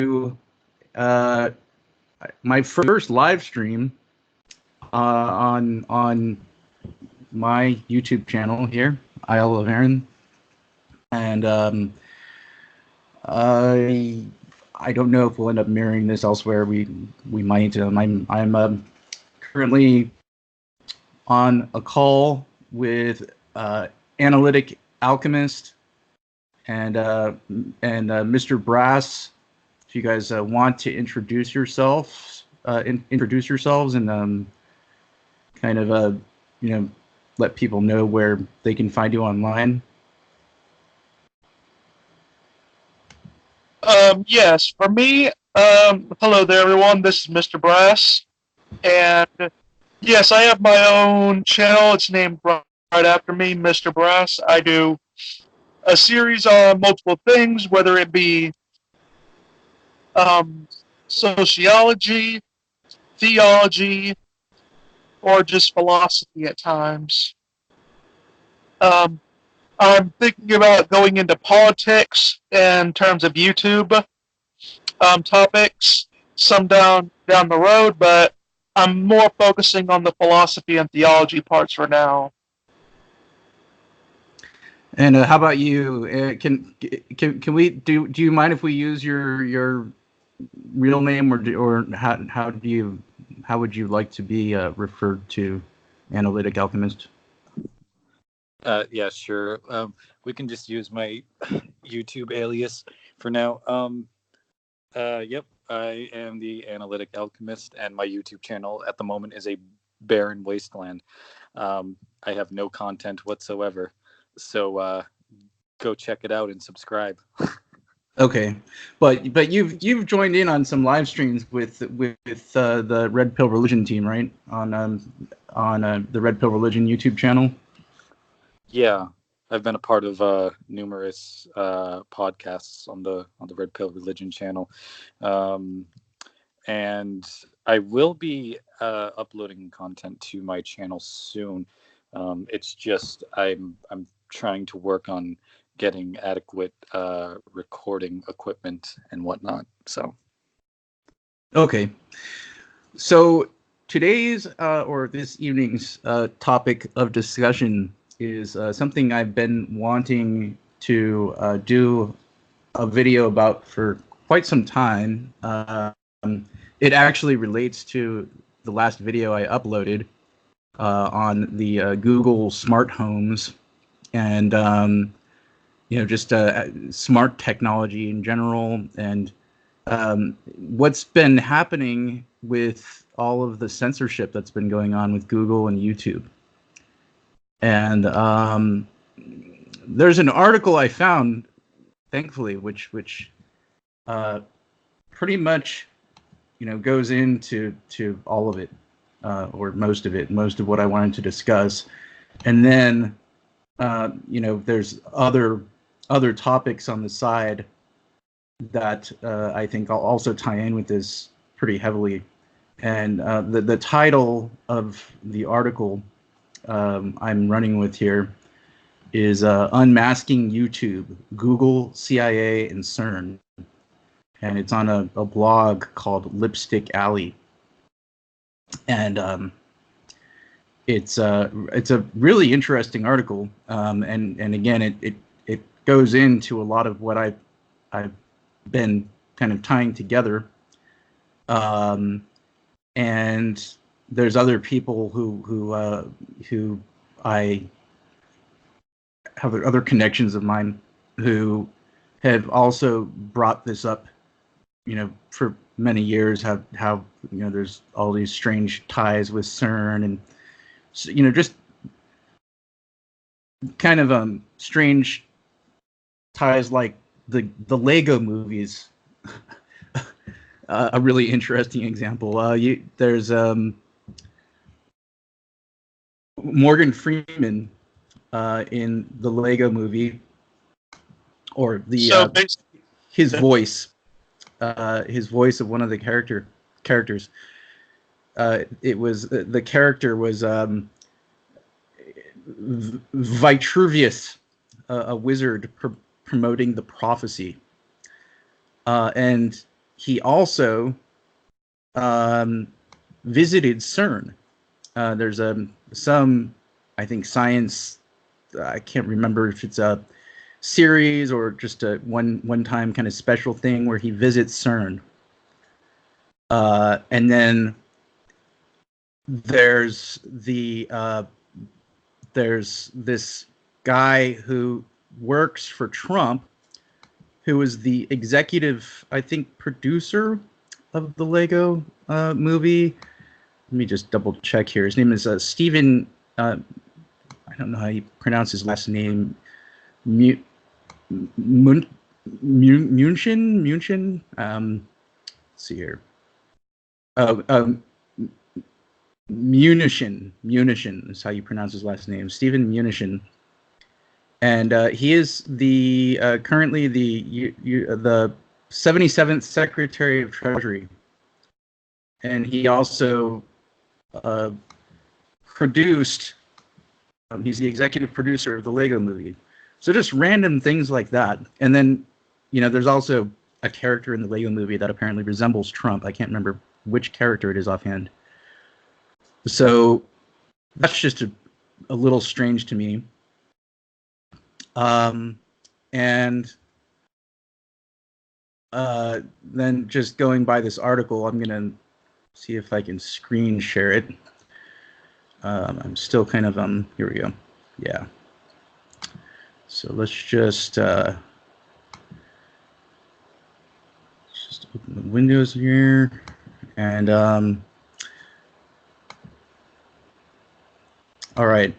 uh, my first live stream on my YouTube channel here, Isle of Arran, and I don't know if we'll end up mirroring this elsewhere. We might. I'm currently on a call with Analytic Alchemist and Mr. Brass. If you guys want to introduce yourselves, and kind of let people know where they can find you online. Yes, for me, hello there, everyone. This is Mr. Brass, and yes, I have my own channel. It's named right after me, Mr. Brass. I do a series on multiple things, whether it be um, sociology, theology, or just philosophy at times. Um, I'm thinking about going into politics in terms of YouTube topics some down the road, but I'm more focusing on the philosophy and theology parts for now. And how about you? Can we do you mind if we use your real name, or how would you like to be referred to, Analytic Alchemist? Yeah, sure. We can just use my YouTube alias for now. Yep, I am the Analytic Alchemist, and my YouTube channel at the moment is a barren wasteland. I have no content whatsoever, so go check it out and subscribe. Okay, but you've joined in on some live streams with the Red Pill Religion team, right? On the Red Pill Religion YouTube channel. Yeah, I've been a part of numerous podcasts on the Red Pill Religion channel, and I will be uploading content to my channel soon. It's just I'm trying to work on getting adequate recording equipment and whatnot. So Okay, so today's or this evening's topic of discussion is something I've been wanting to do a video about for quite some time. It actually relates to the last video I uploaded on the Google smart homes and just smart technology in general, and what's been happening with all of the censorship that's been going on with Google and YouTube. And there's an article I found, thankfully, which pretty much goes into all of it, or most of what I wanted to discuss. And then there's other topics on the side that I think I'll also tie in with this pretty heavily. And the title of the article I'm running with here is Unmasking YouTube, Google, CIA, and CERN. And it's on a blog called Lipstick Alley. And it's a really interesting article. And again, it goes into a lot of what I've been kind of tying together. And there's other people who I have other connections of mine who have also brought this up, for many years, how there's all these strange ties with CERN, and just kind of strange ties like the Lego movies. A really interesting example. There's Morgan Freeman in the Lego movie, or his voice of one of the characters. It was the character was Vitruvius, a wizard promoting the prophecy, and he also visited CERN. There's some, I think, science. I can't remember if it's a series or just a one-time kind of special thing where he visits CERN. And then there's this guy who works for Trump, who is the executive, I think, producer of the Lego movie. Let me just double check here. His name is Stephen. I don't know how you pronounce his last name. Munchen. Let's see here. Munition is how you pronounce his last name. Stephen Munition. And he is the currently the 77th Secretary of Treasury, and he also produced. He's the executive producer of the Lego Movie. So just random things like that, and then there's also a character in the Lego Movie that apparently resembles Trump. I can't remember which character it is offhand. So that's just a little strange to me. And then just going by this article, I'm going to see if I can screen share it. I'm still kind of, here we go. Yeah. So let's just open the windows here. And, all right.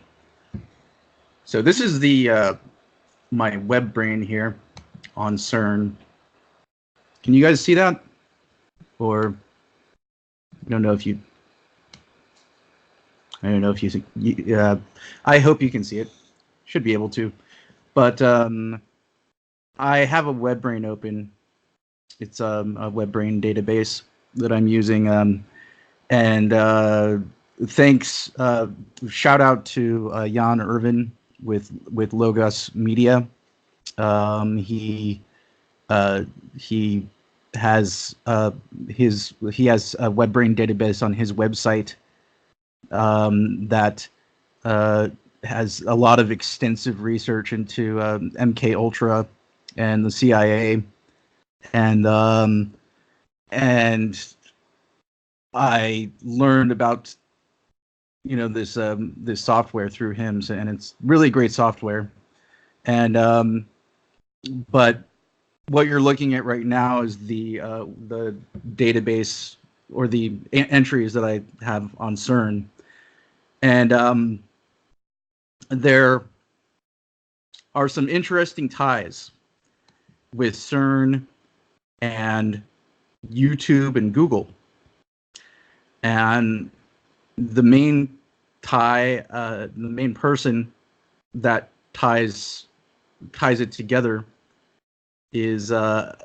So this is the, my web brain here on CERN. Can you guys see that? Or I don't know if you I hope you can see it. Should be able to. But I have a web brain open. It's a web brain database that I'm using. Thanks. Shout out to Jan Irvin with Logos Media. He has a web brain database on his website that has a lot of extensive research into MK Ultra and the CIA, and I learned about this software through him, and it's really great software. And but what you're looking at right now is the database or the entries that I have on CERN, and there are some interesting ties with CERN and YouTube and Google. And the main tie, the main person that ties it together is a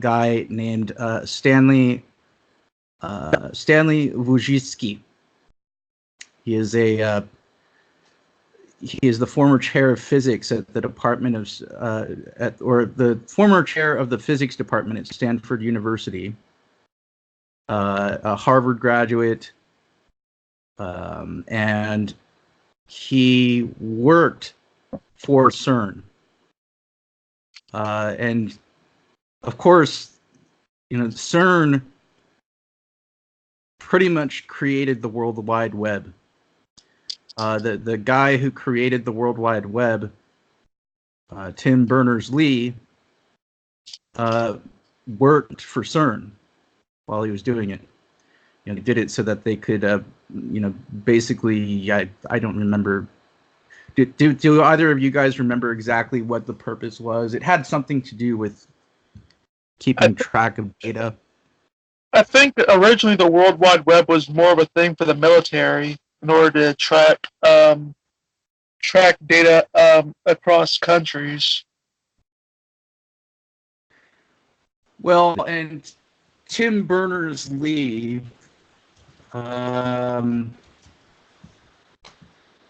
guy named Stanley Wojcicki. He is the former chair of physics at the Department of the former chair of the physics department at Stanford University. A Harvard graduate, and he worked for CERN. And of course, CERN pretty much created the World Wide Web. The guy who created the World Wide Web, Tim Berners-Lee, worked for CERN while he was doing it. He did it so that they could, basically, I don't remember. Do either of you guys remember exactly what the purpose was? It had something to do with keeping track of data. I think that originally the World Wide Web was more of a thing for the military in order to track data across countries. Well, and Tim Berners-Lee. And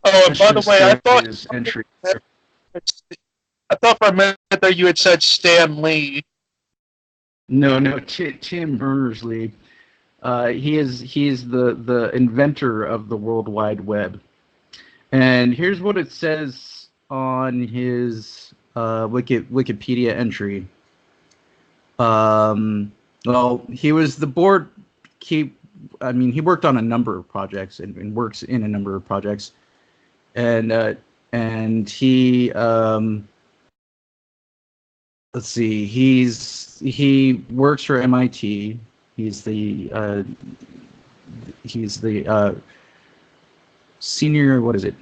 by the way, I thought for a minute there you had said Stan Lee. No, Tim Berners-Lee. He is the inventor of the World Wide Web. And here's what it says on his Wikipedia entry. Well, he was the board. He worked on a number of projects and works in a number of projects, and he let's see, he works for MIT. He's the senior, what is it?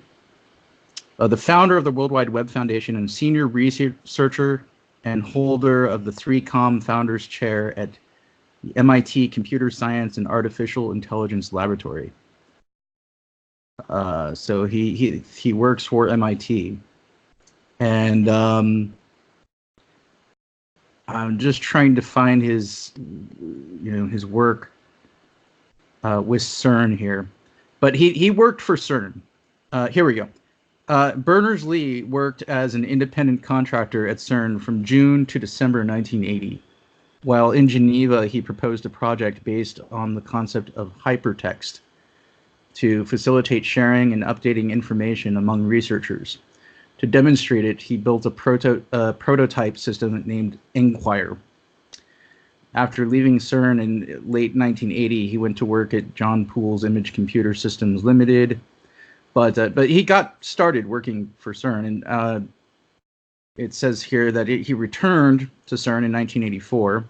The founder of the World Wide Web Foundation and senior researcher and holder of the 3Com Founders Chair at the MIT Computer Science and Artificial Intelligence Laboratory. So he works for MIT, and I'm just trying to find his work with CERN here, but he worked for CERN. Here we go. Berners-Lee worked as an independent contractor at CERN from June to December 1980. While in Geneva, he proposed a project based on the concept of hypertext to facilitate sharing and updating information among researchers. To demonstrate it, he built a prototype system named Enquire. After leaving CERN in late 1980, he went to work at John Poole's Image Computer Systems Limited. But he got started working for CERN, and it says here that he returned to CERN in 1984.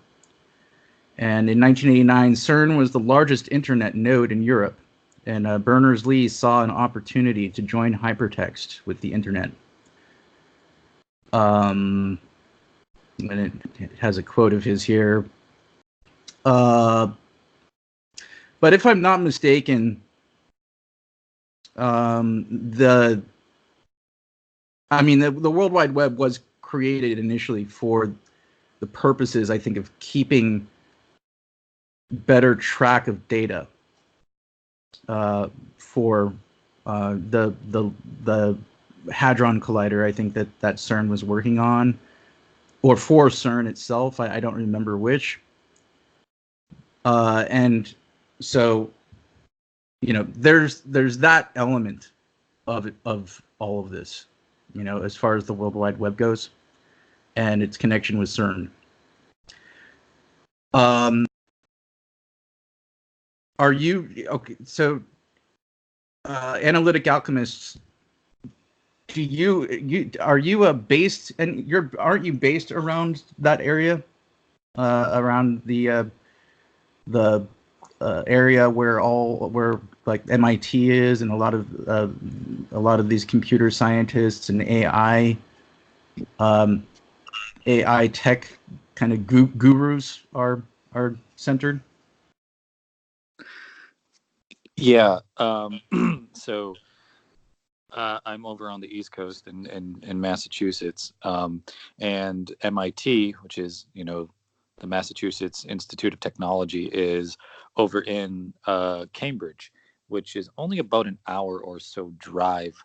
And in 1989, CERN was the largest internet node in Europe, and Berners-Lee saw an opportunity to join hypertext with the internet. And it has a quote of his here. But if I'm not mistaken, the World Wide Web was created initially for the purposes, I think, of keeping better track of data for the Hadron Collider, I think that CERN was working on, or for CERN itself. I don't remember which. And so, there's that element of all of this, as far as the World Wide Web goes, and its connection with CERN. Are you okay? So, Analytic Alchemists, are you based, and aren't you based around that area, around the area where like MIT is, and a lot of these computer scientists and AI tech kind of gurus are centered? Yeah. So I'm over on the East Coast in Massachusetts, and MIT, which is the Massachusetts Institute of Technology, is over in Cambridge, which is only about an hour or so drive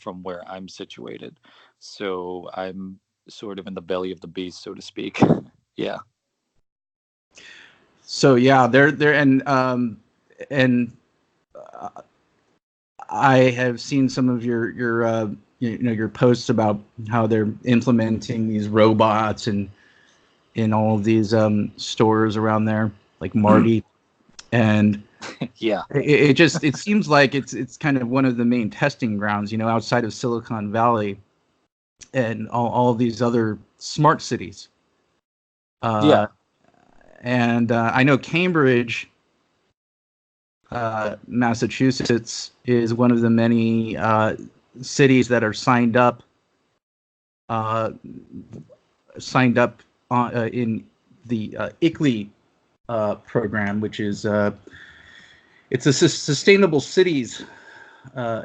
from where I'm situated. So I'm sort of in the belly of the beast, so to speak. Yeah. So yeah, they're and I have seen some of your posts about how they're implementing these robots and in all of these stores around there, like Marty, and Yeah, it seems like it's kind of one of the main testing grounds, outside of Silicon Valley and all of these other smart cities. Yeah. And I know Cambridge, Massachusetts, is one of the many cities that are signed up in the ICLEI program, which is it's a sustainable cities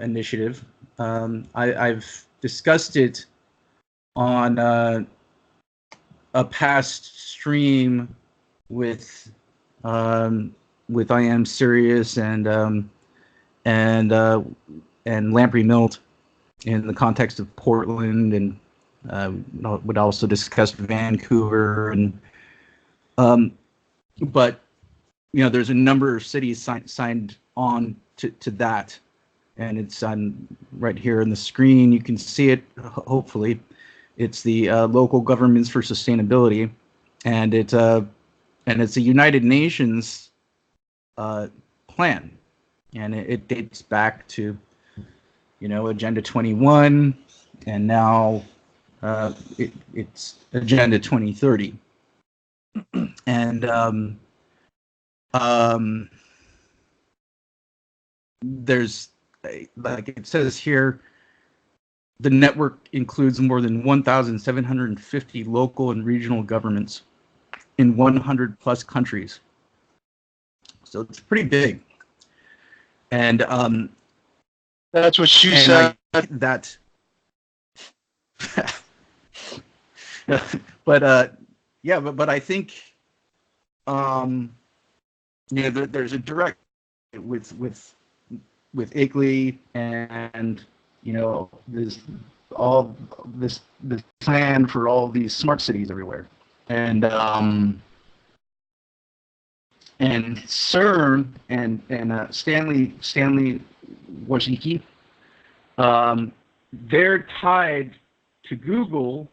initiative. I've discussed it on a past stream with I Am Serious and Lamprey Milt in the context of Portland, and would also discuss Vancouver, and But there's a number of cities signed on to that, and it's on right here on the screen. You can see it. Hopefully, it's the Local Governments for Sustainability, and it's a United Nations plan, and it dates back to Agenda 21, and now it's Agenda 2030, and there's, like it says here, the network includes more than 1,750 local and regional governments in 100 plus countries. So it's pretty big. And that's what she said. That but I think there's a direct with ICLEI and this plan for all these smart cities everywhere, and CERN and Stanley Wojcicki, they're tied to Google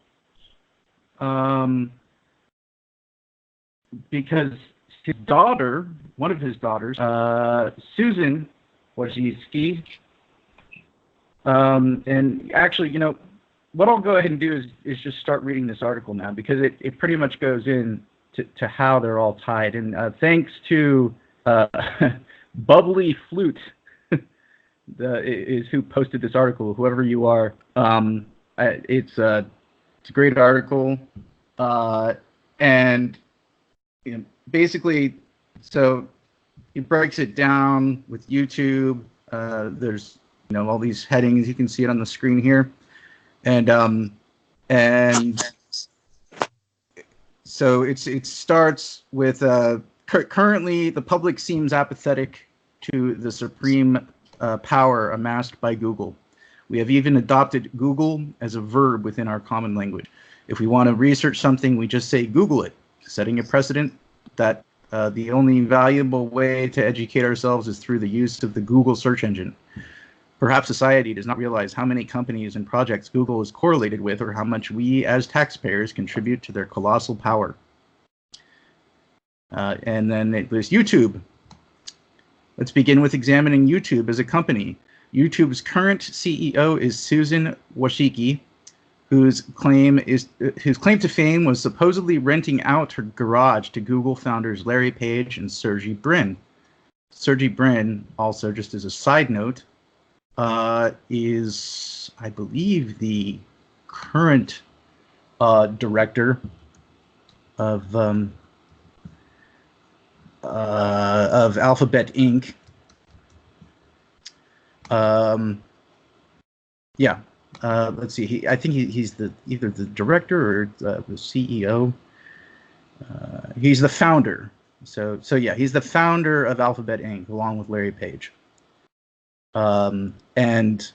because his daughter, one of his daughters, Susan Wojcicki, and actually, what I'll go ahead and do is just start reading this article now, because it pretty much goes in to how they're all tied. And thanks to Bubbly Flute, is who posted this article, whoever you are. It's a great article, and basically, so it breaks it down with YouTube. There's all these headings. You can see it on the screen here, and so it starts with currently the public seems apathetic to the supreme power amassed by Google. We have even adopted Google as a verb within our common language. If we want to research something, we just say Google it, setting a precedent that the only valuable way to educate ourselves is through the use of the Google search engine. Perhaps society does not realize how many companies and projects Google is correlated with, or how much we as taxpayers contribute to their colossal power. And then there's YouTube. Let's begin with examining YouTube as a company. YouTube's current CEO is Susan Wojcicki, whose claim to fame was supposedly renting out her garage to Google founders Larry Page and Sergey Brin. Sergey Brin, also just as a side note, is, I believe, the current director of Alphabet Inc. Let's see. I think he's either the director or the CEO. He's the founder. So yeah, he's the founder of Alphabet Inc. along with Larry Page. And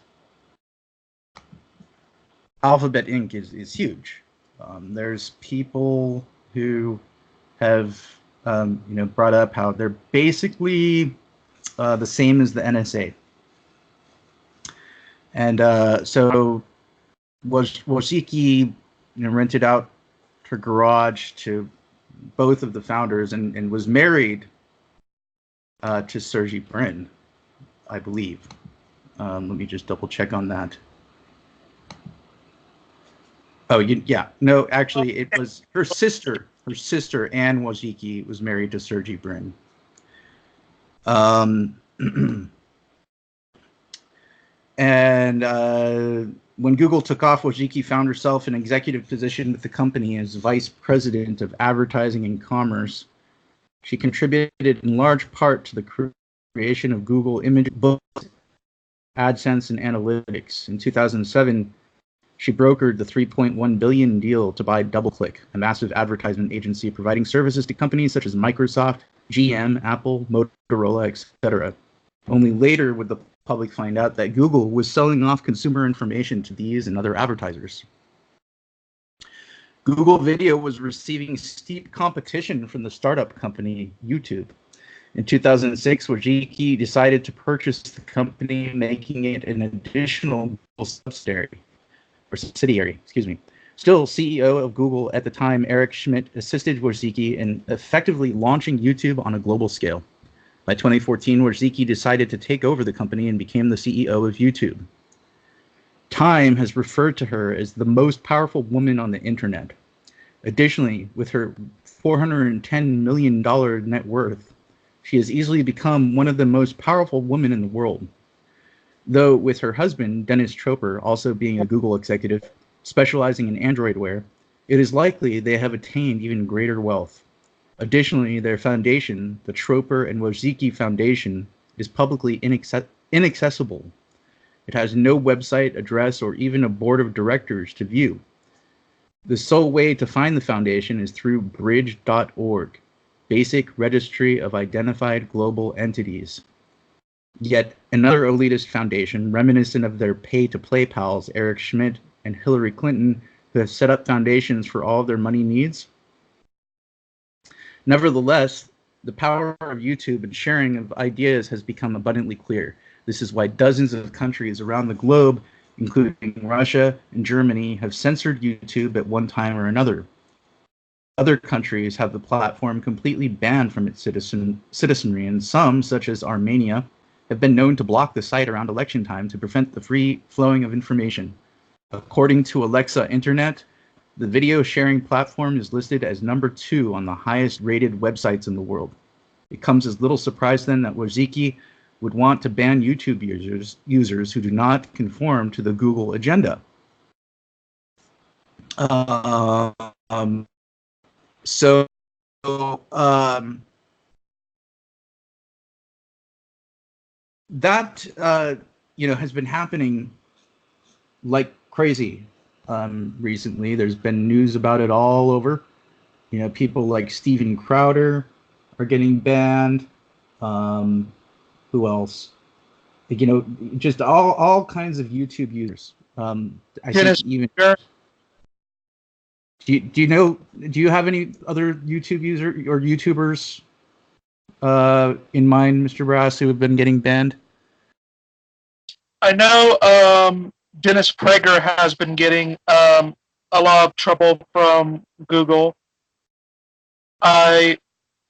Alphabet Inc. is huge. There's people who have brought up how they're basically the same as the NSA. And so Wojcicki rented out her garage to both of the founders and was married to Sergey Brin, I believe. Let me just double check on that. Oh, yeah. No, actually, it was her sister. Her sister, Anne Wojcicki, was married to Sergey Brin. And when Google took off, Wojcicki found herself in an executive position with the company as vice president of advertising and commerce. She contributed in large part to the creation of Google Image Books, AdSense, and Analytics. In 2007, she brokered the $3.1 billion deal to buy DoubleClick, a massive advertisement agency providing services to companies such as Microsoft, GM, Apple, Motorola, etc. Only later would the public find out that Google was selling off consumer information to these and other advertisers. Google Video was receiving steep competition from the startup company YouTube. In 2006, Wojcicki decided to purchase the company, making it an additional subsidiary. Still CEO of Google at the time, Eric Schmidt assisted Wojcicki in effectively launching YouTube on a global scale. By 2014, Wojcicki decided to take over the company and became the CEO of YouTube. Time has referred to her as the most powerful woman on the internet. Additionally, with her $410 million net worth, she has easily become one of the most powerful women in the world. Though with her husband, Dennis Troper, also being a Google executive, specializing in Android wear, it is likely they have attained even greater wealth. Additionally, their foundation, the Troper and Wojcicki Foundation, is publicly inaccessible. It has no website, address, or even a board of directors to view. The sole way to find the foundation is through bridge.org, Basic Registry of Identified Global Entities. Yet another elitist foundation, reminiscent of their pay-to-play pals Eric Schmidt and Hillary Clinton, who have set up foundations for all of their money needs. Nevertheless, the power of YouTube and sharing of ideas has become abundantly clear. This is why dozens of countries around the globe, including Russia and Germany, have censored YouTube at one time or another. Other countries have the platform completely banned from its citizenry, and some, such as Armenia, have been known to block the site around election time to prevent the free flowing of information. According to Alexa Internet, the video sharing platform is listed as number 2 on the highest rated websites in the world. It comes as little surprise then that Wojcicki would want to ban YouTube users who do not conform to the Google agenda. That has been happening like crazy recently. There's been news about it all over. People like Steven Crowder are getting banned. Who else? Just all kinds of YouTube users. I think even. Do you have any other YouTube user or YouTubers in mind, Mr. Brass, who have been getting banned? I know Dennis Prager has been getting a lot of trouble from Google.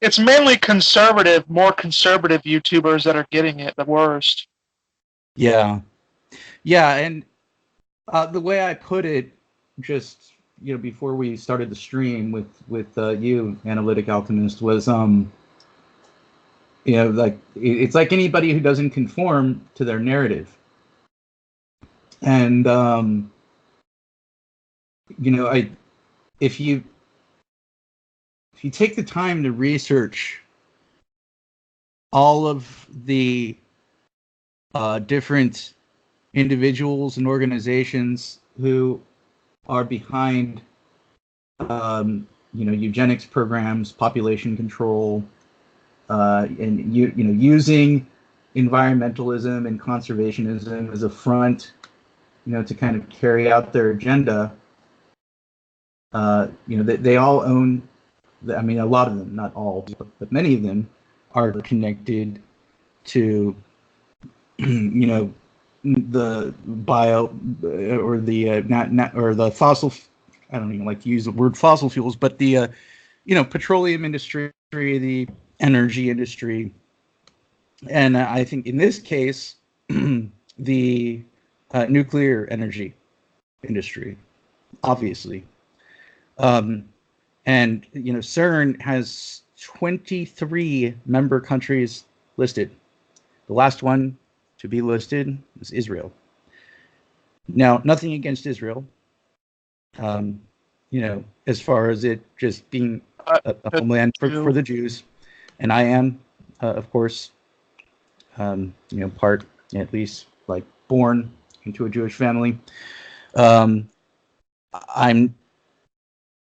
It's mainly more conservative YouTubers that are getting it the worst. Yeah, and the way I put it, just before we started the stream with you, Analytic Alchemist, was like it's like anybody who doesn't conform to their narrative, and if you take the time to research all of the different individuals and organizations who are behind eugenics programs, population control, and using environmentalism and conservationism as a front, to kind of carry out their agenda. They all own. A lot of them, not all, but many of them are connected to, the bio or the or the fossil. I don't even like to use the word fossil fuels, but the petroleum industry, the energy industry, and I think in this case, the nuclear energy industry, obviously. And CERN has 23 member countries listed. The last one to be listed is Israel. Now, nothing against Israel. As far as it just being a homeland for the Jews, and I am, of course, part, at least, like, born into a Jewish family. I'm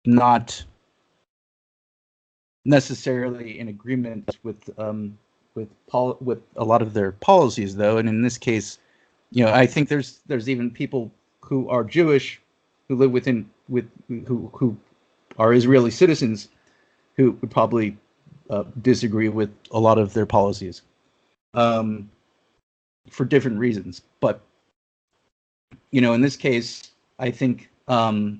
not necessarily in agreement with a lot of their policies, though, and in this case, I think there's even people who are Jewish who live who are Israeli citizens who would probably disagree with a lot of their policies for different reasons. But in this case, I think there's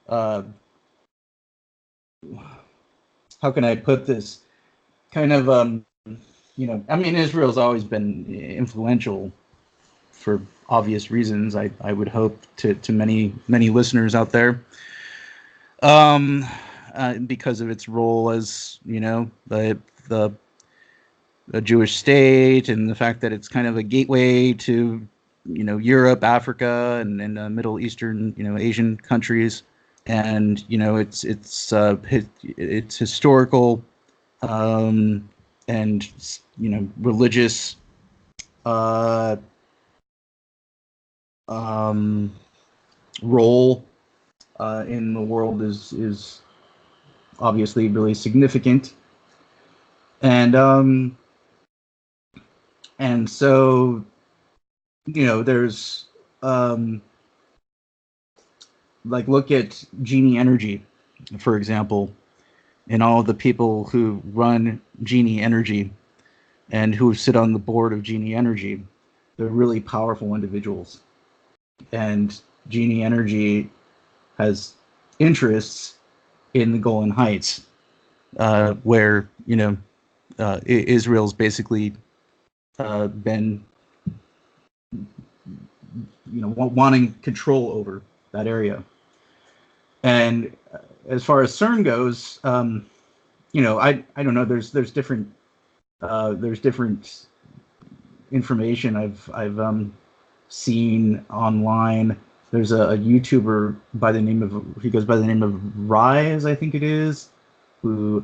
how can I put this? Kind of I mean, Israel's always been influential for obvious reasons. I would hope to many listeners out there, because of its role as the a Jewish state, and the fact that it's kind of a gateway to Europe, Africa, and Middle Eastern, Asian countries, and it's historical and religious role in the world is obviously really significant, and so there's like, look at Genie Energy, for example, and all of the people who run Genie Energy and who sit on the board of Genie Energy. They're really powerful individuals, and Genie Energy has interests in the Golan Heights, where Israel's basically been wanting control over that area. And as far as CERN goes, I don't know. There's different information I've seen online. There's a YouTuber by the name of Rise, I think it is, who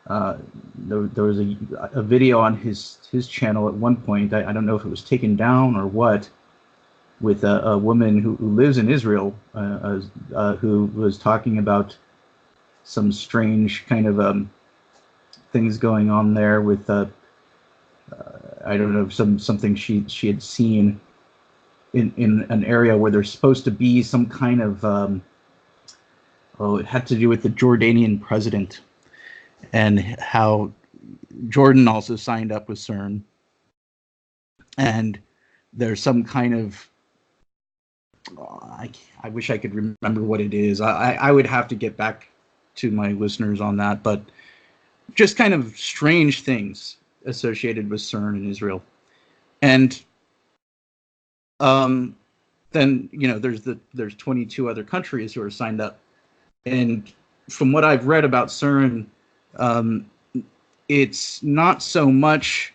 there was a video on his channel at one point. I don't know if it was taken down or what, with a woman who lives in Israel, who was talking about some strange kind of things going on there with I don't know, something she had seen in an area where there's supposed to be some kind of it had to do with the Jordanian president, and how Jordan also signed up with CERN, and there's some kind of I wish I could remember what it is. I would have to get back to my listeners on that, but just kind of strange things associated with CERN in Israel. And then there's 22 other countries who are signed up, and from what I've read about CERN, it's not so much,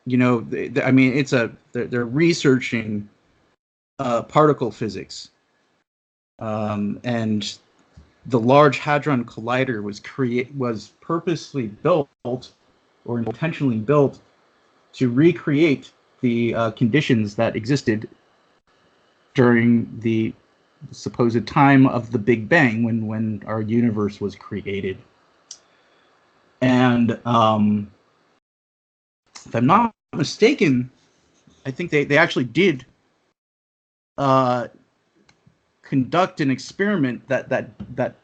I mean, they're researching particle physics, and the Large Hadron Collider was purposely built, or intentionally built, to recreate the conditions that existed during the supposed time of the Big Bang, when our universe was created. And if I'm not mistaken, I think they actually did conduct an experiment that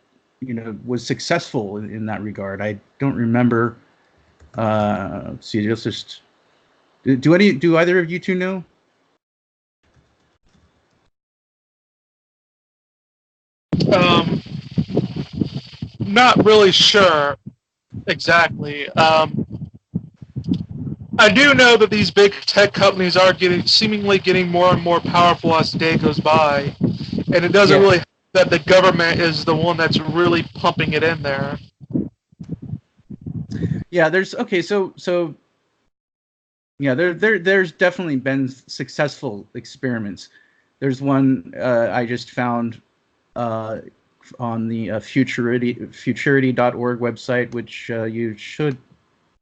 was successful in that regard. I don't remember. Let's see, just do either of you two know? Not really sure exactly. I do know that these big tech companies are seemingly getting more and more powerful as the day goes by, and it doesn't really that the government is the one that's really pumping it in there. Yeah, there's there's definitely been successful experiments. There's one I just found on the futurity.org website, which you should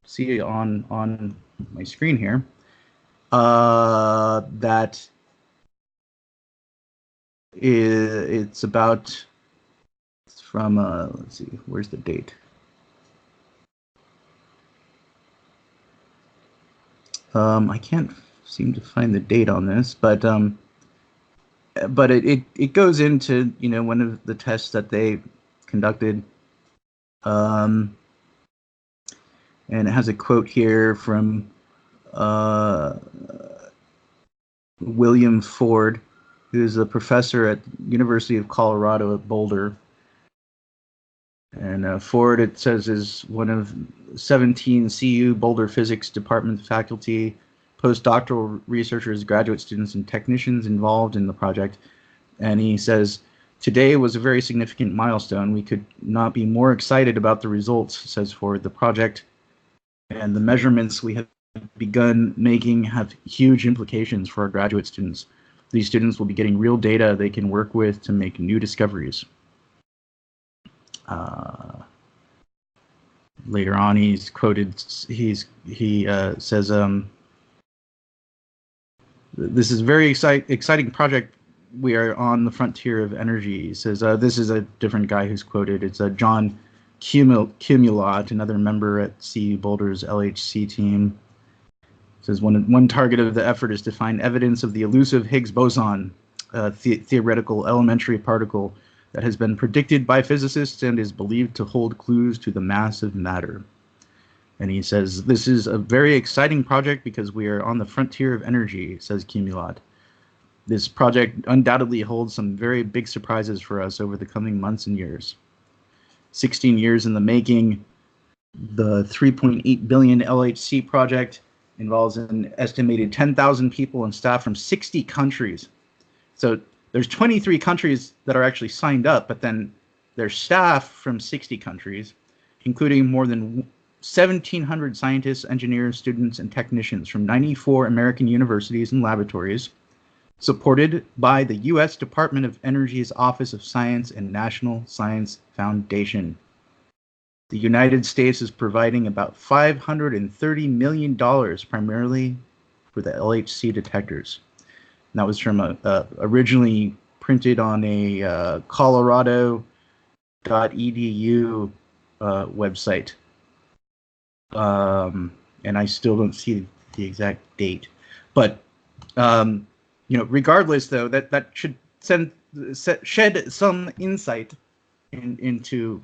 see on my screen here. That it's about, it's from let's see, where's the date? I can't seem to find the date on this, but but it goes into, one of the tests that they conducted, and it has a quote here from William Ford, who's a professor at University of Colorado at Boulder. And Ford, it says, is one of 17 CU Boulder Physics Department faculty, postdoctoral researchers, graduate students, and technicians involved in the project. And he says, today was a very significant milestone. We could not be more excited about the results, says Ford. The project and the measurements we have begun making have huge implications for our graduate students. These students will be getting real data they can work with to make new discoveries. Later on, he's quoted. He says, "This is a very exciting project. We are on the frontier of energy." He says, "This is a different guy who's quoted. It's John Cumulat, another member at CU Boulder's LHC team." It says one target of the effort is to find evidence of the elusive Higgs boson, theoretical elementary particle that has been predicted by physicists and is believed to hold clues to the mass of matter. And he says, this is a very exciting project because we are on the frontier of energy, says Cumulat. This project undoubtedly holds some very big surprises for us over the coming months and years. 16 years in the making, the 3.8 billion LHC project involves an estimated 10,000 people and staff from 60 countries. So there's 23 countries that are actually signed up, but then there's staff from 60 countries, including more than 1,700 scientists, engineers, students, and technicians from 94 American universities and laboratories, supported by the U.S. Department of Energy's Office of Science and National Science Foundation. The United States is providing about $530 million primarily for the LHC detectors. And that was from originally printed on a colorado.edu website. And I still don't see the exact date. But, regardless, though, that should shed some insight into,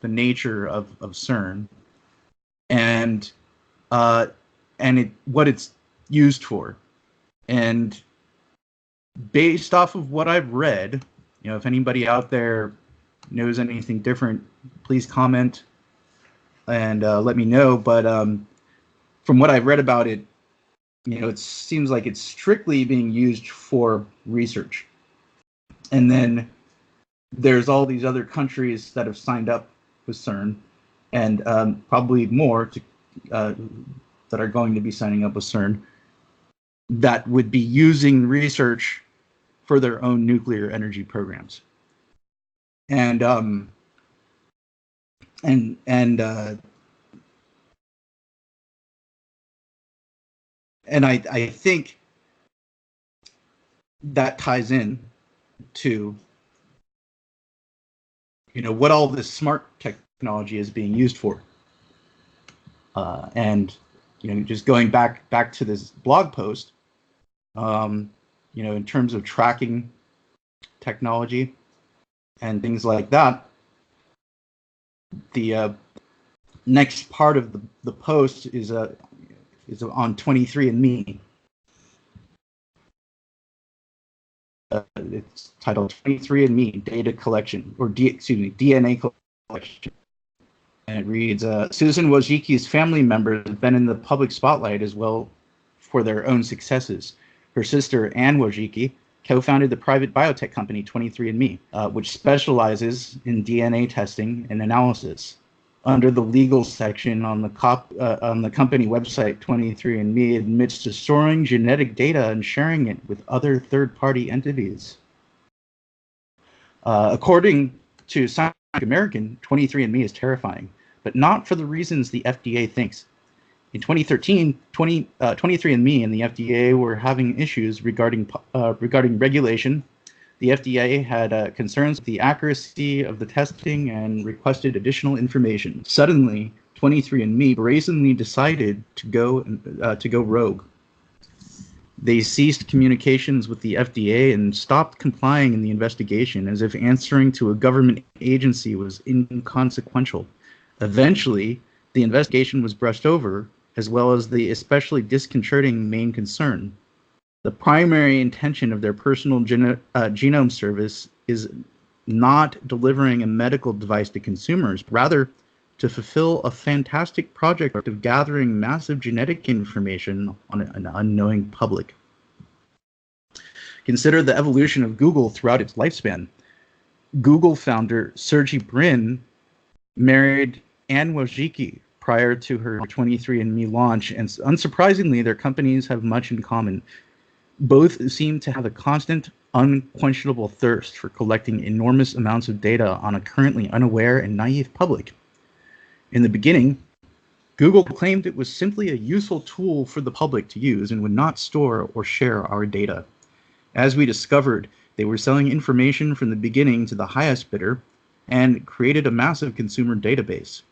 the nature of CERN and what it's used for. And based off of what I've read, if anybody out there knows anything different, please comment and let me know. But from what I've read about it, it seems like it's strictly being used for research. And then there's all these other countries that have signed up with CERN, and probably more that are going to be signing up with CERN, that would be using research for their own nuclear energy programs. And I think that ties in to what all this smart technology is being used for. And just going back to this blog post, in terms of tracking technology and things like that, the next part of the post is on 23andMe. It's titled 23andMe Data Collection, or DNA Collection. And it reads, Susan Wojcicki's family members have been in the public spotlight as well for their own successes. Her sister, Ann Wojcicki, co-founded the private biotech company 23andMe, which specializes in DNA testing and analysis. Under the legal section on the company website, 23andMe admits to storing genetic data and sharing it with other third-party entities. According to Scientific American, 23andMe is terrifying, but not for the reasons the FDA thinks. In 2013, 23andMe and the FDA were having issues regarding regulation. The FDA had concerns with the accuracy of the testing and requested additional information. Suddenly, 23andMe brazenly decided to go rogue. They ceased communications with the FDA and stopped complying in the investigation, as if answering to a government agency was inconsequential. Eventually, the investigation was brushed over, as well as the especially disconcerting main concern. The primary intention of their personal genome service is not delivering a medical device to consumers, but rather to fulfill a fantastic project of gathering massive genetic information on an unknowing public. Consider the evolution of Google throughout its lifespan. Google founder Sergey Brin married Anne Wojcicki prior to her 23andMe launch, and unsurprisingly, their companies have much in common. Both seem to have a constant, unquenchable thirst for collecting enormous amounts of data on a currently unaware and naive public. In the beginning, Google claimed it was simply a useful tool for the public to use and would not store or share our data. As we discovered, they were selling information from the beginning to the highest bidder and created a massive consumer database.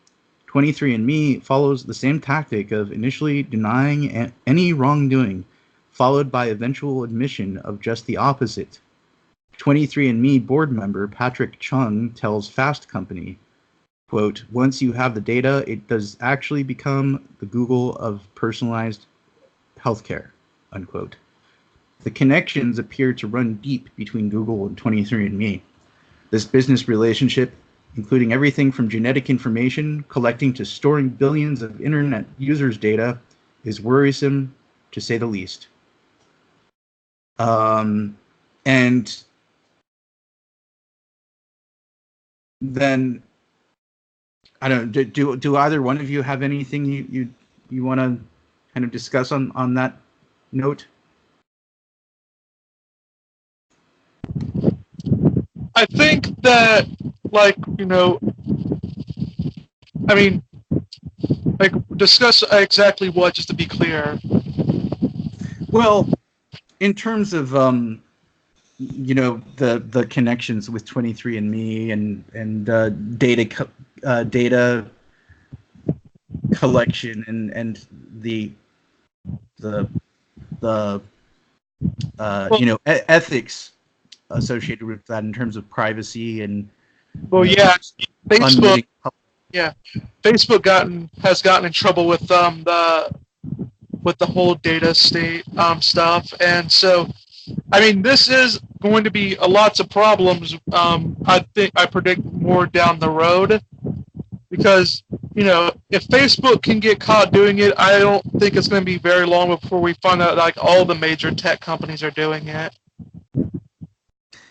23andMe follows the same tactic of initially denying any wrongdoing, followed by eventual admission of just the opposite. 23andMe board member Patrick Chung tells Fast Company, quote, "Once you have the data, it does actually become the Google of personalized healthcare," unquote. The connections appear to run deep between Google and 23andMe. This business relationship, including everything from genetic information collecting to storing billions of internet users' data, is worrisome, to say the least. And then, I don't know, do either one of you have anything you want to kind of discuss on that note? I think that, like, I mean, like, discuss exactly what, just to be clear. Well, in terms of the connections with 23andMe and data collection and the ethics associated with that in terms of privacy and yeah, Facebook unwitting. Yeah, Facebook has gotten in trouble with the whole data state stuff, and so I mean this is going to be lots of problems. I predict more down the road, because if Facebook can get caught doing it, I don't think it's going to be very long before we find out like all the major tech companies are doing it.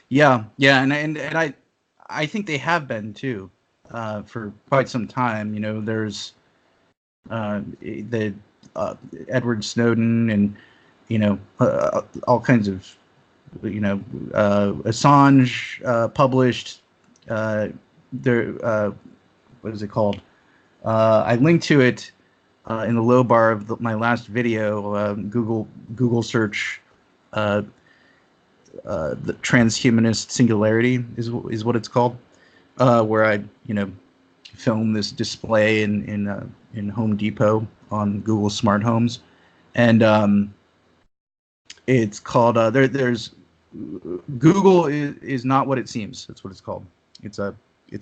Yeah, and I think they have been too. For quite some time. There's the Edward Snowden and all kinds of Assange published their what is it called? I linked to it in the low bar of my last video. Google search the transhumanist singularity is what it's called. Where I film this display in Home Depot on Google Smart Homes, and it's called there's Google is not what it seems. That's what it's called. It's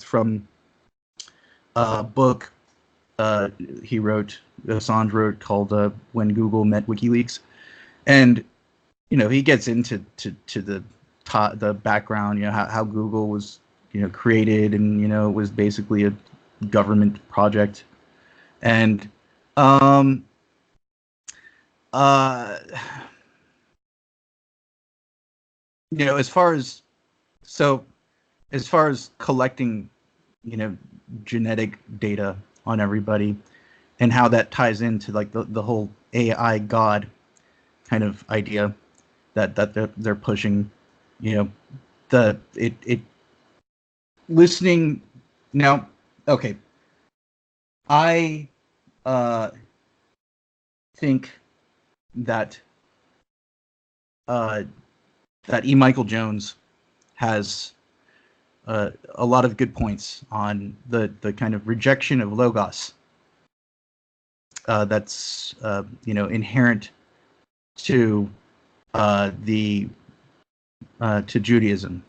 from a book Assange wrote called When Google Met WikiLeaks, and he gets into the background, how Google was created, and it was basically a government project, and as far as collecting genetic data on everybody, and how that ties into like the whole AI God kind of idea that they're pushing, it listening now. Okay, I think that E. Michael Jones has a lot of good points on the kind of rejection of logos that's inherent to the to Judaism,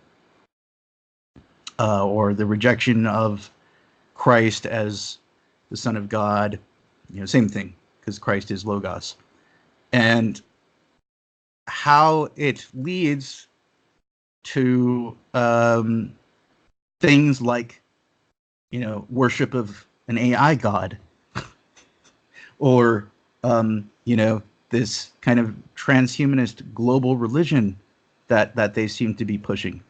or the rejection of Christ as the Son of God. Same thing, because Christ is Logos, and how it leads to things like worship of an AI god, or this kind of transhumanist global religion that they seem to be pushing.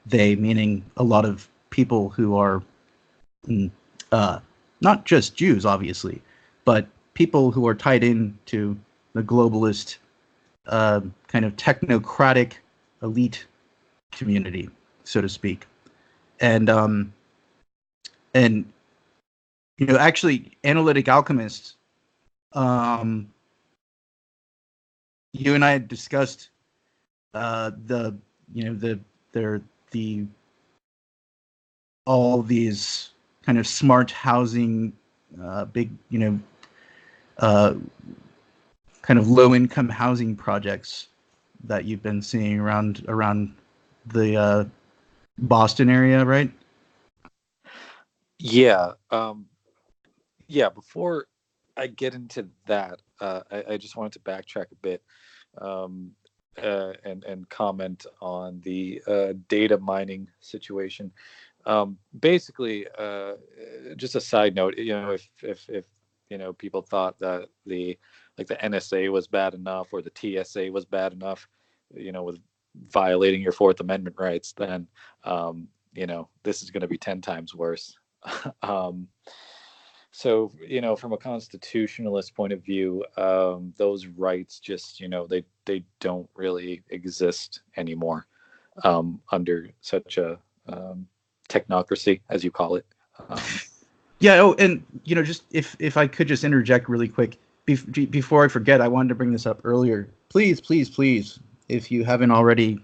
They meaning a lot of people who are not just Jews, obviously, but people who are tied into the globalist kind of technocratic elite community, so to speak. And actually, Analytic Alchemist, you and I had discussed the all these kind of smart housing, big kind of low income housing projects that you've been seeing around the Boston area, right? Yeah. Yeah. Before I get into that, I just wanted to backtrack a bit, and comment on the data mining situation. Basically, just a side note, if people thought that the NSA was bad enough, or the TSA was bad enough, with violating your Fourth Amendment rights, then this is going to be 10 times worse. um, so, from a constitutionalist point of view, those rights just, they don't really exist anymore, under such a technocracy, as you call it. Yeah. Oh, and just if I could just interject really quick before I forget, I wanted to bring this up earlier. Please, please, please, if you haven't already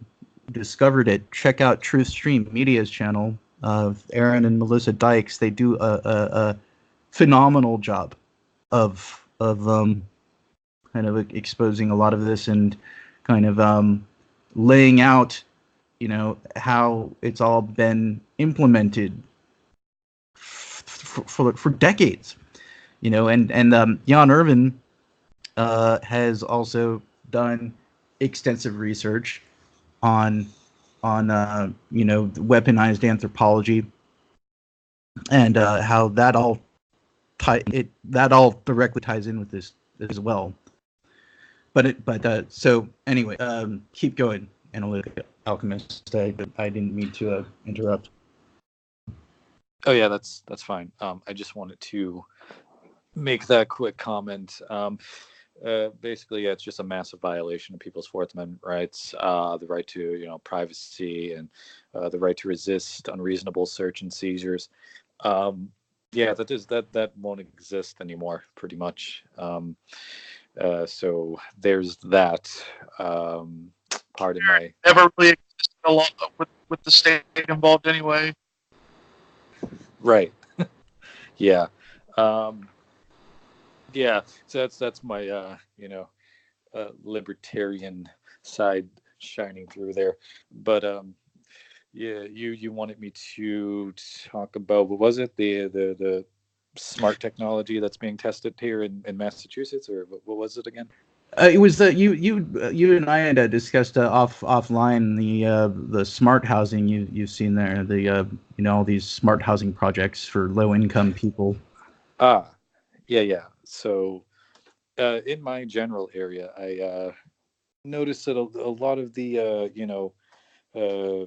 discovered it, check out Truth Stream Media's channel of Arran and Melissa Dykes. They do a phenomenal job of kind of exposing a lot of this, and kind of laying out how it's all been implemented for decades, and Jan Irvin has also done extensive research on weaponized anthropology, and how that all directly ties in with this as well. But so anyway, keep going, Analytic Alchemist. I didn't mean to interrupt. Oh yeah, that's fine. I just wanted to make that quick comment. Basically, yeah, it's just a massive violation of people's Fourth Amendment rights, the right to privacy, and the right to resist unreasonable search and seizures. Yeah, that won't exist anymore, pretty much. So there's that. Pardon my. Never really existed a lot with the state involved anyway. Right. Yeah. Yeah. So that's my libertarian side shining through there. But yeah, you wanted me to talk about, what was it, the smart technology that's being tested here in Massachusetts, or what was it again? It was that you and I had discussed offline the smart housing you've seen there, the all these smart housing projects for low income people. Yeah. So in my general area, I noticed that a lot of the uh,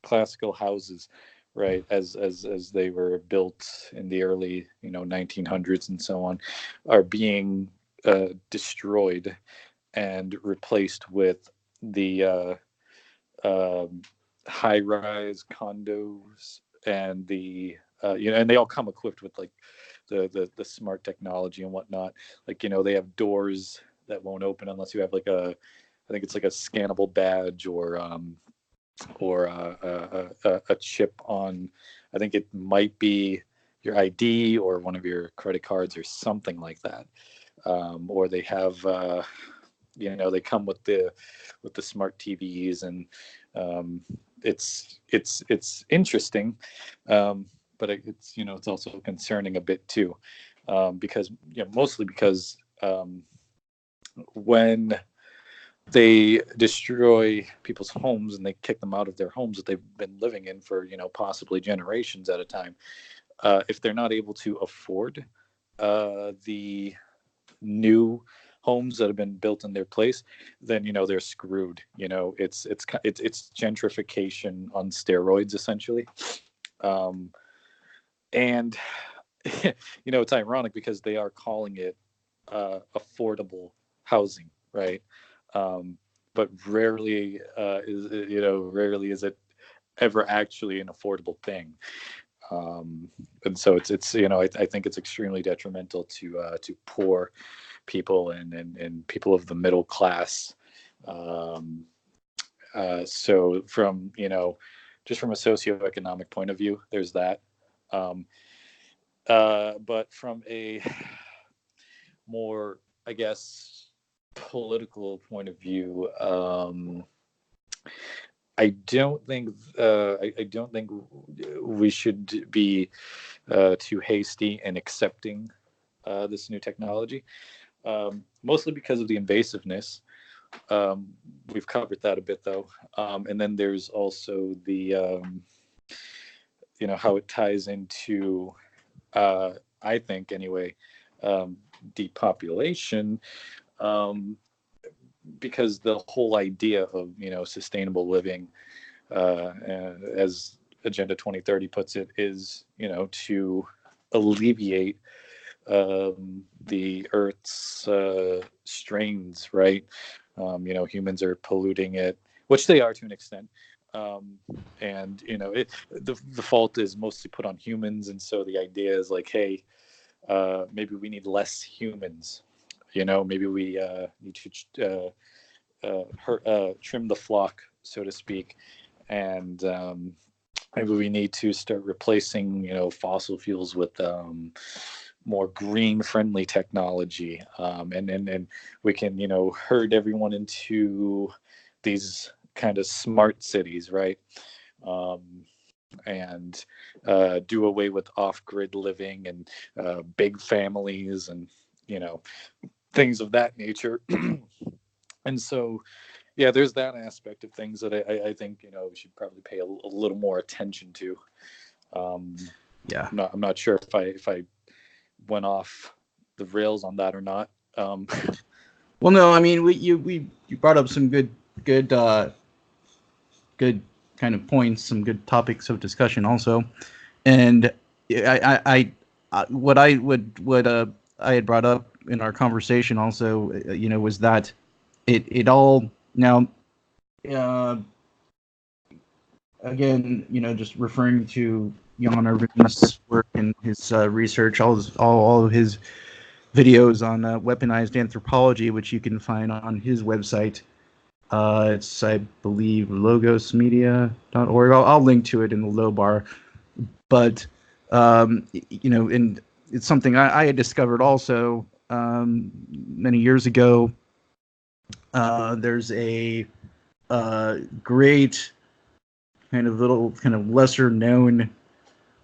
classical houses, right, as they were built in the early 1900s and so on, are being destroyed and replaced with the high-rise condos, and and they all come equipped with like the smart technology and whatnot. Like they have doors that won't open unless you have like I think it's like a scannable badge, or a chip on. I think it might be your ID or one of your credit cards or something like that. Or they have they come with the smart TVs, and it's interesting, but it's it's also concerning a bit too, because mostly because when they destroy people's homes and they kick them out of their homes that they've been living in for possibly generations at a time, if they're not able to afford the new homes that have been built in their place, then they're screwed. It's gentrification on steroids, essentially. And it's ironic because they are calling it affordable housing, right? But rarely rarely is it ever actually an affordable thing. And so it's I think it's extremely detrimental to poor people and people of the middle class. So from just from a socioeconomic point of view, there's that. But from a more, I guess, political point of view, I don't think I don't think we should be too hasty in accepting this new technology, mostly because of the invasiveness. We've covered that a bit, though, and then there's also the how it ties into, I think anyway, depopulation, because the whole idea of sustainable living, as Agenda 2030 puts it, is to alleviate the Earth's strains, right? Humans are polluting it, which they are to an extent, and the fault is mostly put on humans, and so the idea is like, hey, maybe we need less humans. Maybe we need to trim the flock, so to speak, and maybe we need to start replacing fossil fuels with more green friendly technology, and we can herd everyone into these kind of smart cities, right? And do away with off-grid living and big families and things of that nature. And so yeah, there's that aspect of things that I think we should probably pay a little more attention to. Yeah. I'm not sure if I went off the rails on that or not. Well, no, I mean, you brought up some good good kind of points, some good topics of discussion also, and what I had brought up in our conversation also, was that it all now, again, just referring to Jan Irvin's work and his research, all of his videos on weaponized anthropology, which you can find on his website. It's, I believe, logosmedia.org. I'll link to it in the low bar. But, and it's something I had discovered also many years ago. There's a great kind of lesser known,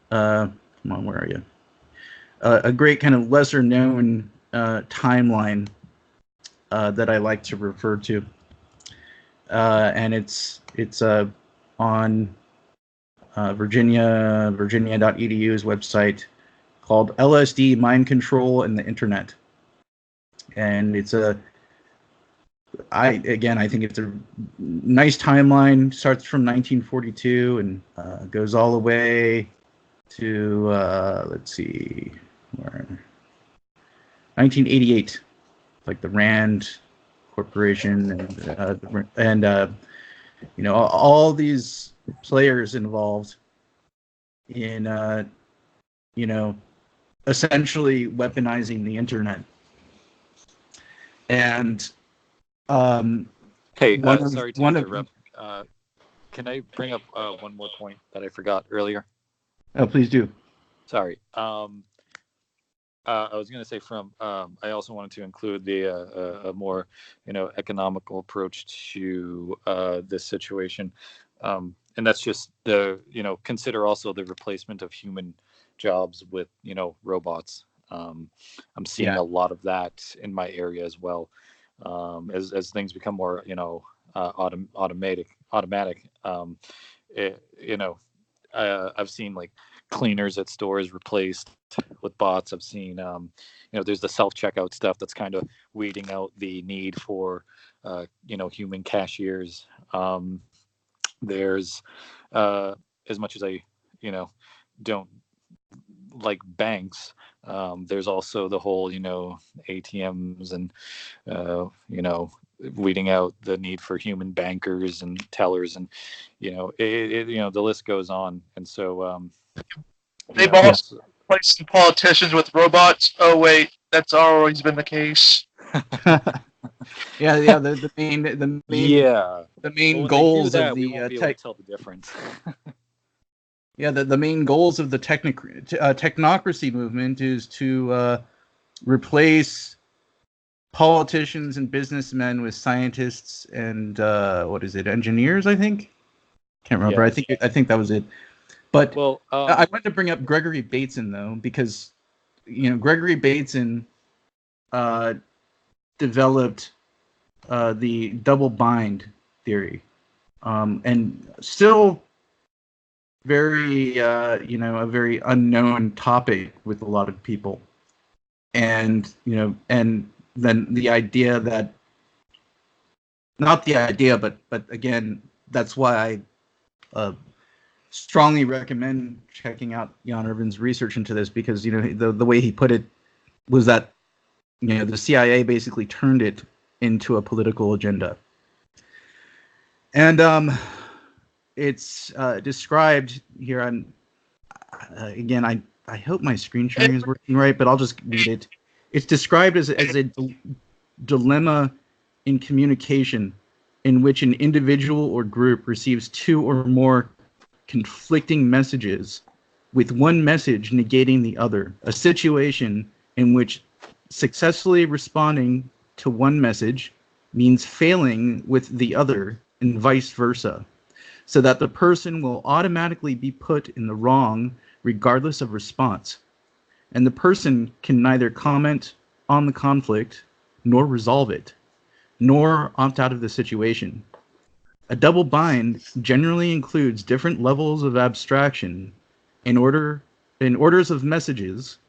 come on, where are you? A great kind of lesser known timeline that I like to refer to. And it's on virginia.edu's website, called LSD, Mind Control and the Internet. And it's I think it's a nice timeline. Starts from 1942 and goes all the way to let's see, 1988, like the Rand Corporation and all these players involved in essentially weaponizing the internet. And hey, sorry to interrupt. Can I bring up one more point that I forgot earlier? Oh, please do. Sorry. I was going to say from. I also wanted to include the a more, economical approach to this situation, and that's just the consider also the replacement of human jobs with robots. I'm seeing Yeah. a lot of that in my area as well, as things become more automatic. You know, I've seen like cleaners at stores replaced with bots. I've seen, there's the self checkout stuff that's kind of weeding out the need for, human cashiers. There's, as much as I, you know, don't like banks, there's also the whole, ATMs and, weeding out the need for human bankers and tellers, and the list goes on. And so They've Yeah. also replaced some politicians with robots. Oh wait, that's always been the case. Yeah. The Yeah. main Well, when they do goals of that, we the won't be able to tell the difference. the main goals of the technocracy movement is to replace politicians and businessmen with scientists and what is it, engineers? I think. Can't remember. Yes. I think that was it. But Well, I wanted to bring up Gregory Bateson though, because Gregory Bateson developed the double bind theory, and still very a very unknown topic with a lot of people, and and then the idea that, not the idea, but again, that's why I strongly recommend checking out Jan Irvin's research into this, because the way he put it was that the CIA basically turned it into a political agenda, and it's described here on again. I hope my screen sharing is working right, but I'll just read it. It's described as a dilemma in communication in which an individual or group receives two or more conflicting messages, with one message negating the other. A situation in which successfully responding to one message means failing with the other, and vice versa, so that the person will automatically be put in the wrong regardless of response. And the person can neither comment on the conflict, nor resolve it, nor opt out of the situation. A double bind generally includes different levels of abstraction in orders of messages,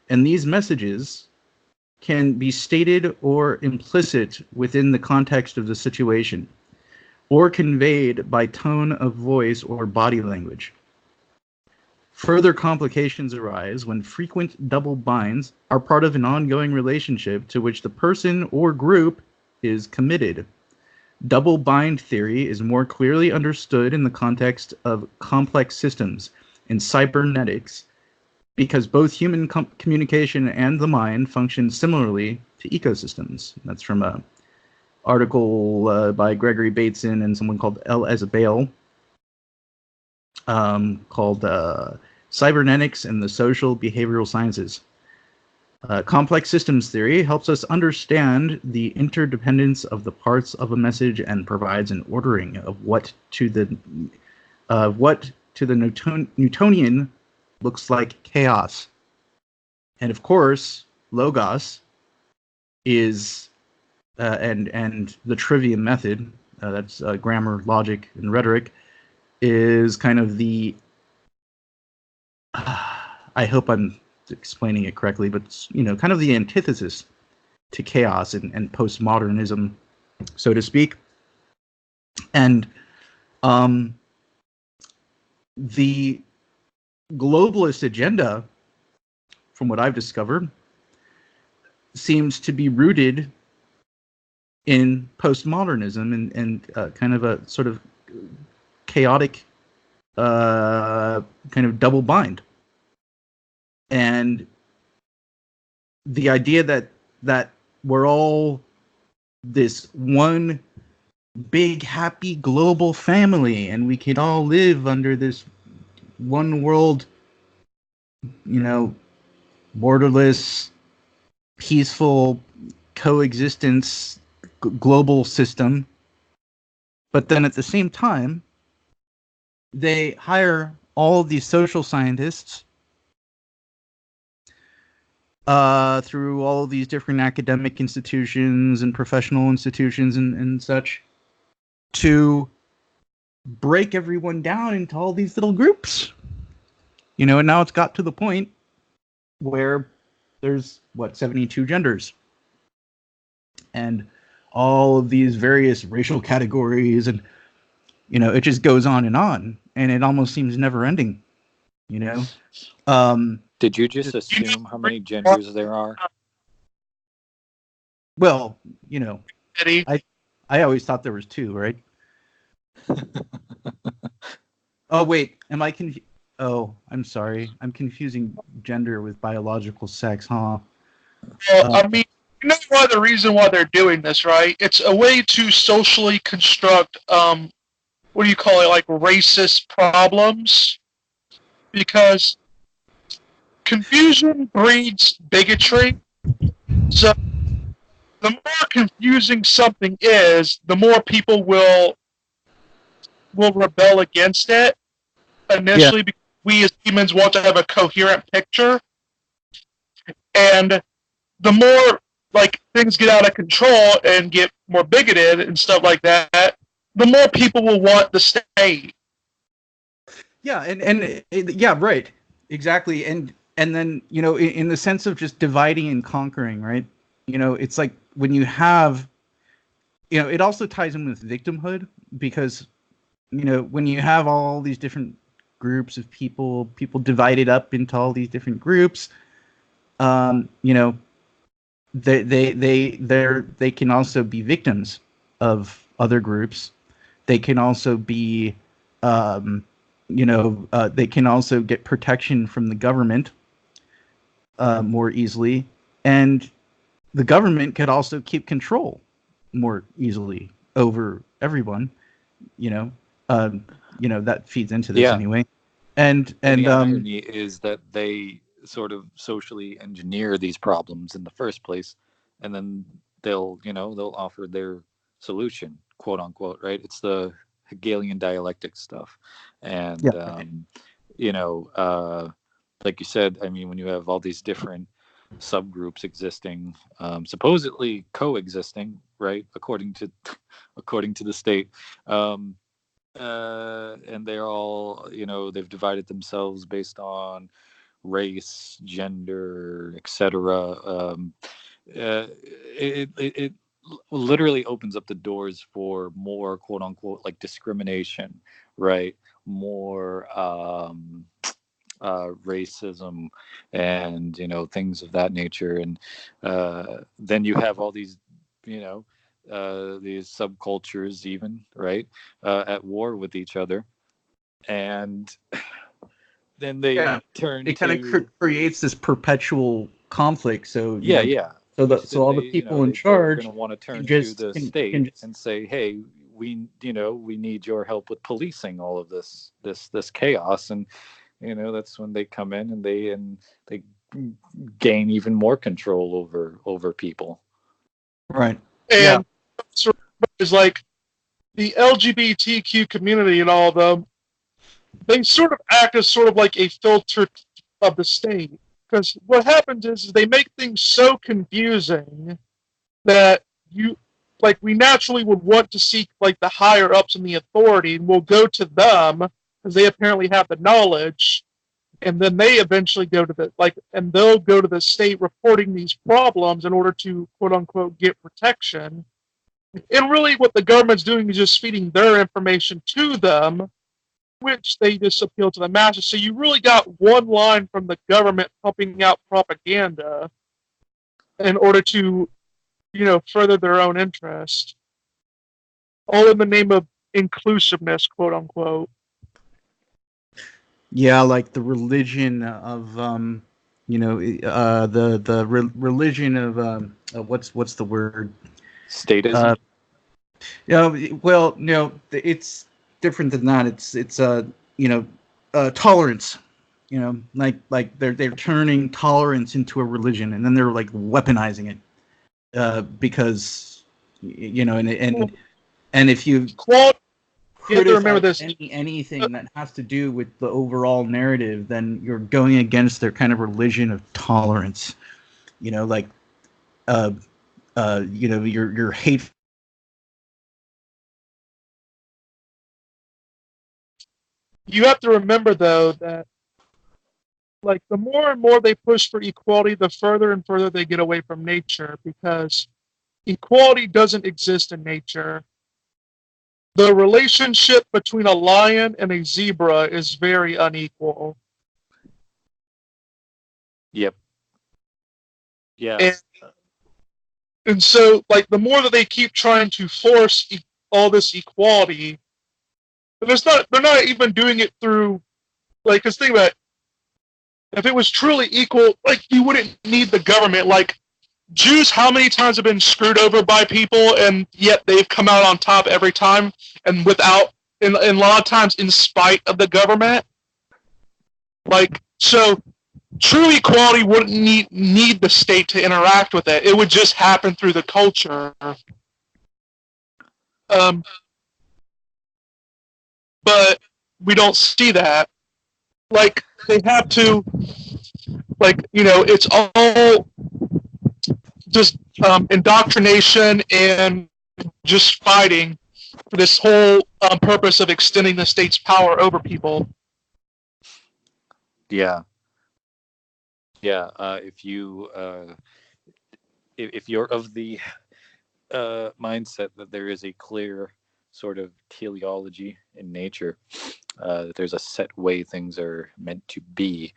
and these messages can be stated or implicit within the context of the situation, or conveyed by tone of voice or body language. Further complications arise when frequent double binds are part of an ongoing relationship to which the person or group is committed. Double bind theory is more clearly understood in the context of complex systems and cybernetics, because both human communication and the mind function similarly to ecosystems. That's from a article by Gregory Bateson and someone called L. Ezabale, called Cybernetics and the Social Behavioral Sciences. Complex systems theory helps us understand the interdependence of the parts of a message and provides an ordering of what to the Newtonian looks like chaos. And of course, logos is and the trivium method, that's grammar, logic, and rhetoric, is kind of the I hope I'm explaining it correctly, but kind of the antithesis to chaos and postmodernism, so to speak. And the globalist agenda, from what I've discovered, seems to be rooted in postmodernism and kind of a sort of chaotic kind of double bind. And the idea that we're all this one big happy global family and we can all live under this one world borderless, peaceful coexistence global system. But then at the same time, they hire all of these social scientists through all of these different academic institutions and professional institutions and such to break everyone down into all these little groups. You know, and now it's got to the point where there's, 72 genders. And all of these various racial categories, and, you know, it just goes on, and it almost seems never ending, you know? Did you just assume how many genders there are? Well, you know, Eddie, I always thought there was 2, right? Oh, wait, am I Oh, I'm sorry. I'm confusing gender with biological sex, huh? well, I mean, you know why the reason why they're doing this, right? It's a way to socially construct, what do you call it, like racist problems, because confusion breeds bigotry. So the more confusing something is, the more people will rebel against it. Initially, because we as humans want to have a coherent picture, and the more like things get out of control and get more bigoted and stuff like that, the more people will want the state. Yeah, and yeah, right, exactly, and then, you know, in the sense of just dividing and conquering, right? You know, it's like when you have, you know, it also ties in with victimhood, because, you know, when you have all these different groups of people divided up into all these different groups, you know, they can also be victims of other groups. They can also be, you know, they can also get protection from the government more easily, and the government could also keep control more easily over everyone. You know, that feeds into this anyway. And the irony is that they sort of socially engineer these problems in the first place, and then they'll offer their solution, quote unquote, right? It's the Hegelian dialectic stuff, and you know, like you said, I mean, when you have all these different subgroups existing, supposedly coexisting, right, according to the state. And they're all, they've divided themselves based on race, gender, etc. It literally opens up the doors for more, quote unquote, like discrimination, right? More racism, and things of that nature. And then you have all these, these subcultures, even, right, at war with each other, and then they turn it kind of to creates this perpetual conflict. So yeah. so all the people in charge going to want to turn to just the state and say, hey, we need your help with policing all of this chaos. And that's when they come in and they gain even more control over people. Right. And sort of is like the LGBTQ community and all of them, they sort of act as sort of like a filter of the state. Because what happens is they make things so confusing that we naturally would want to seek like the higher ups in the authority, and we'll go to them because they apparently have the knowledge, and then they eventually go to and they'll go to the state reporting these problems in order to quote unquote get protection. And really what the government's doing is just feeding their information to them, which they just appeal to the masses. So you really got one line from the government pumping out propaganda in order to, further their own interest, all in the name of inclusiveness, quote unquote. Yeah, like the religion of religion of what's the word? Statism. Well, no, it's different than that. It's tolerance. You know, like they're turning tolerance into a religion, and then they're like weaponizing it because you know, and if you Quote, you have to remember criticize this. anything that has to do with the overall narrative, then you're going against their kind of religion of tolerance. You know, like you know, your hate. You have to remember, though, that like the more and more they push for equality, the further and further they get away from nature, because equality doesn't exist in nature. The relationship between a lion and a zebra is very unequal. Yep. Yeah. And, and so, like, the more that they keep trying to force all this equality, and they're not even doing it through, like, because think about it, if it was truly equal, like, you wouldn't need the government. Like, Jews, how many times have been screwed over by people, and yet they've come out on top every time, and without, and a lot of times in spite of the government. Like, so true equality wouldn't need the state to interact with it. It would just happen through the culture. But we don't see that. Like, they have to, like, you know, it's all just indoctrination and just fighting for this whole purpose of extending the state's power over people. Yeah. Yeah. If you're of the mindset that there is a clear sort of teleology in nature, that there's a set way things are meant to be,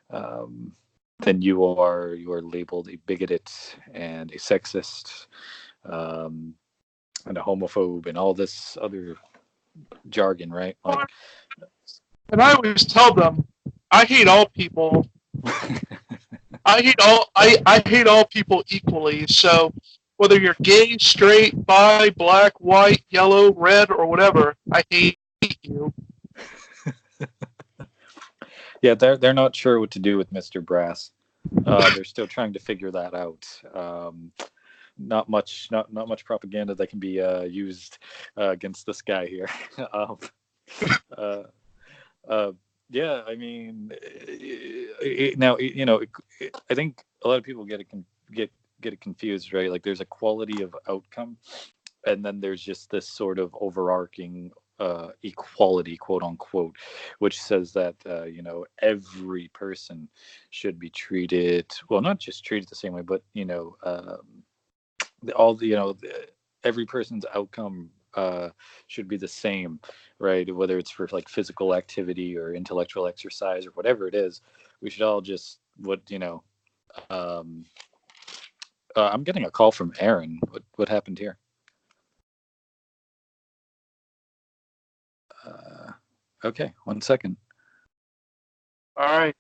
um, then you are labeled a bigoted and a sexist, um, and a homophobe and all this other jargon, right? Like, And I always tell them, I hate all people. I hate all people equally. So whether you're gay, straight, bi, black, white, yellow, red, or whatever, I hate you. yeah, they're not sure what to do with Mr. Brass. They're still trying to figure that out. Not much propaganda that can be used against this guy here. um, uh, uh, yeah, I mean, now you know. I think a lot of people get it confused, right? Like, there's a quality of outcome, and then there's just this sort of overarching equality, quote unquote, which says that you know, every person should be treated, well, not just treated the same way, but you know, all the, you know, every person's outcome should be the same, right? Whether it's for like physical activity or intellectual exercise or whatever it is, we should all just, what, you know, um, I'm getting a call from Aaron. What happened here? Okay, 1 second. All right.